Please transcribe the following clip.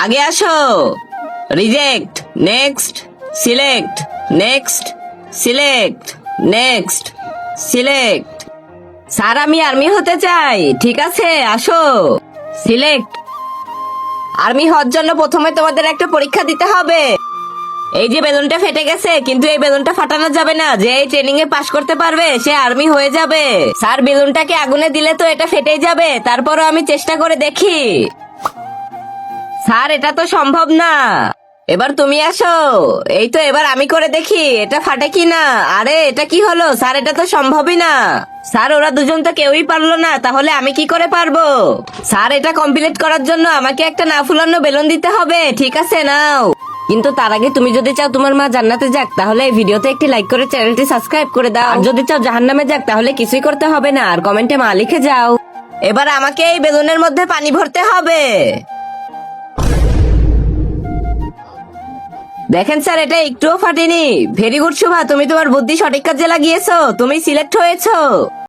আগে আসো। Reject, next, select, next, select, next, select. Sir আমি আর্মি হতে চাই। ঠিক আছে, আসো। সিলেক্ট। আর্মি হওয়ার জন্য প্রথমে তোমাদের একটা পরীক্ষা দিতে হবে। এই যে বেলুনটা ফেটে গেছে, কিন্তু এই বেলুনটা ফাটানো যাবে না। যে এই ট্রেনিং এ পাশ করতে পারবে সে আর্মি হয়ে যাবে। স্যার বেলুনটাকে আগুনে দিলে তো এটা ফেটেই যাবে, তারপরও আমি চেষ্টা করে দেখি। স্যার এটা তো সম্ভব না। এবার তুমি আসো। এই তো, এবার আমি করে দেখি এটা ফাটে কি না। আরে এটা কি হলো স্যার, এটা তো সম্ভবই না। স্যার ওরা দুজন তো কেউই পারলো না, তাহলে আমি কি করে পারবো? স্যার এটা কমপ্লিট করার জন্য আমাকে একটা না ফুলানো বেলুন দিতে হবে। ঠিক আছে, নাও। কিন্তু তার আগে তুমি যদি চাও তোমার মা জান্নাতে যাক, তাহলে এই ভিডিওতে একটি লাইক করে চ্যানেলটি সাবস্ক্রাইব করে দাও। আর যদি চাও জাহান্নামে যাক, তাহলে কিছুই করতে হবে না, আর কমেন্টে মা লিখে যাও। এবার আমাকে এই বেলুনের মধ্যে পানি ভরতে হবে। দেখেন স্যার, এটা একটুও ফাটেনি। ভেরি গুড শুভা, তুমি তোমার বুদ্ধি সঠিক কাজে লাগিয়েছো, তুমি সিলেক্ট হয়েছো।